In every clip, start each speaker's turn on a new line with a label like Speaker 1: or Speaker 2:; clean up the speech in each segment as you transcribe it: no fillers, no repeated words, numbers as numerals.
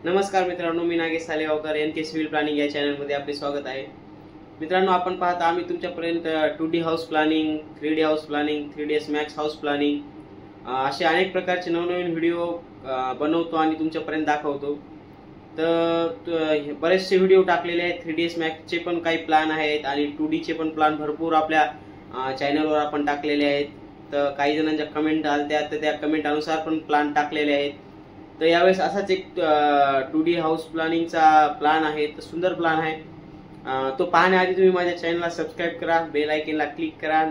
Speaker 1: नमस्कार मित्रांनो, मी Nagesh सालेगावकर NK civil planning या चॅनलमध्ये आपले स्वागत आहे। मित्रांनो, आपण पाहता आम्ही तुमच्यापर्यंत 2D house planning, 3D house planning, 3ds max house planning असे अनेक प्रकारचे नवनवीन व्हिडिओ बनवतो आणि तुमच्यापर्यंत दाखवतो। तर बरेचसे व्हिडिओ टाकलेले आहेत। 3ds मॅक्सचे पण काही प्लॅन आहेत आणि 2D चे पण प्लॅन भरपूर आपल्या चॅनलवर आपण टाकलेले आहेत। तर काही जणांच्या कमेंट आल्या तर त्या कमेंट अनुसार पण प्लॅन टाकलेले आहेत। तर यावेळेस असाच एक 2D हाऊस प्लॅनिंगचा प्लॅन आहे, तर सुंदर प्लॅन आहे। तो पाहण्याआधी तुम्ही माझ्या चॅनलला सबस्क्राइब करा, बेल आयकॉनला क्लिक करा।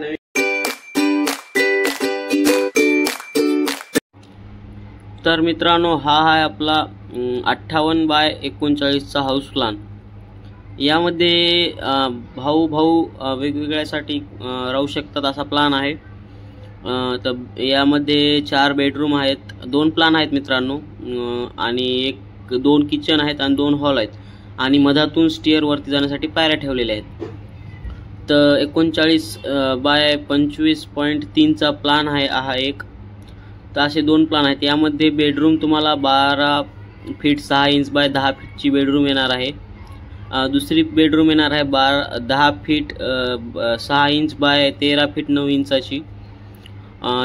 Speaker 1: तर मित्रांनो, हा आहे आपला 58 बाय 39 चा हाऊस प्लॅन। यामध्ये भाऊ वेगवेगळ्यासाठी राहू शकतात असा प्लॅन आहे। तर यामध्ये 4 बेडरूम आहेत, 2 प्लॅन आहेत मित्रांनो, आणि 2 किचन आहेत आणि 2 हॉल आहेत आणि मधातून स्टेअर वरती जाण्यासाठी पायऱ्या ठेवलेल्या आहेत। तर 39 बाय 25.3 चा प्लॅन आहे हा एक। तर असे 2 प्लॅन आहेत। यामध्ये बेडरूम तुम्हाला 12 फीट 6 इंच बाय 10 फीटची बेडरूम येणार आहे। दुसरी बेडरूम येणार आहे 10 फीट 6 इंच बाय 13 फीट 9 इंचाची।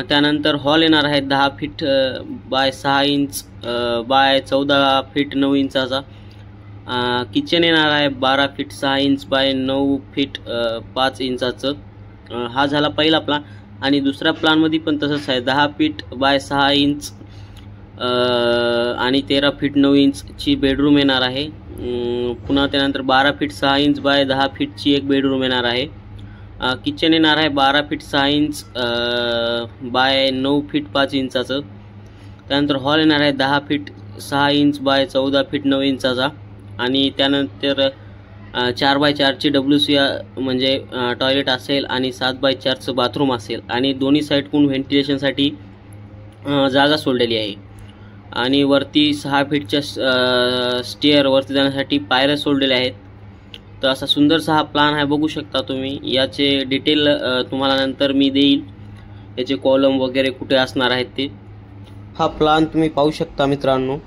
Speaker 1: त्यानंतर हॉल येणार आहे 10 feet by 6 inch by 14 feet 9 इंचाचा। किचन येणार आहे 12 फीट 6 इंच बाय 9 फीट 5 इंचाचं। हा झाला पहिला प्लॅन। आणि दुसऱ्या प्लॅनमध्ये पण तसंच आहे, 10 फीट बाय 6 इंच आणि 13 फीट 9 इंचची बेडरूम येणार आहे। पुन्हा त्यानंतर 12 फीट 6 इंच बाय 10 फीटची एक बेडरूम येणार आहे। किचन येणार आहे 12 फीट 6 इंच बाय 9 फीट 5 इंचाचं। त्यानंतर हॉल येणार आहे 10 फीट 6 इंच बाय 14 फीट 9 इंचाचा। आणि त्यानंतर 4 बाय 4ची WC म्हणजे टॉयलेट असेल आणि 7 बाय 4चं बाथरूम असेल आणि दोन्ही साईडकडून व्हेंटिलेशनसाठी जागा सोडलेली आहे। आणि वरती 6 फीटच्या स्टेअर वरती जाण्यासाठी पायऱ्या सोडलेल्या आहेत। तर असा सुंदरसा हा प्लॅन आहे, बघू शकता तुम्ही। याचे डिटेल तुम्हाला नंतर मी देईल, याचे कॉलम वगैरे कुठे असणार आहेत ते। हा प्लॅन तुम्ही पाहू शकता मित्रांनो।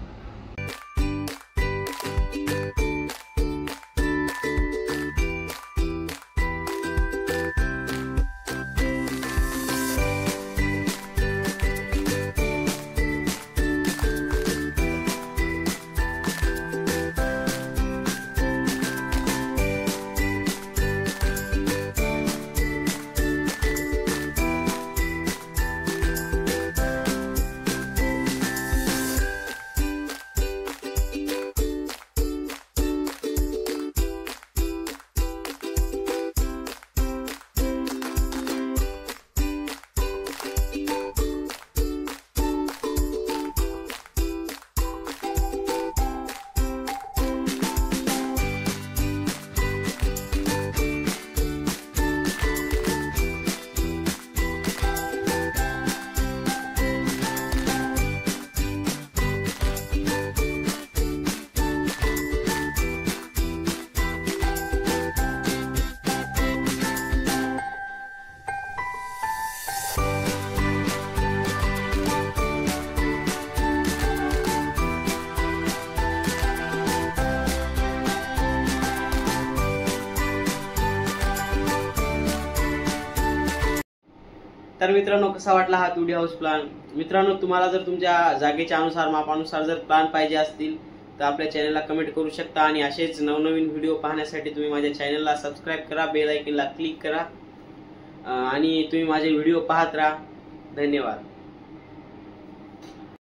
Speaker 1: तर मित्रांनो, कसा वाटला हा 2D हाऊस प्लॅन? मित्रांनो, तुम्हाला जर तुमच्या जागेच्या अनुसार मापानुसार जर प्लॅन पाहिजे असतील तर आपल्या चॅनलला कमेंट करू शकता। आणि असेच नवनवीन व्हिडिओ पाहण्यासाठी तुम्ही माझ्या चॅनलला सबस्क्राइब करा, बेल आयकॉनला क्लिक करा आणि तुम्ही माझे व्हिडिओ पाहत राहा। धन्यवाद।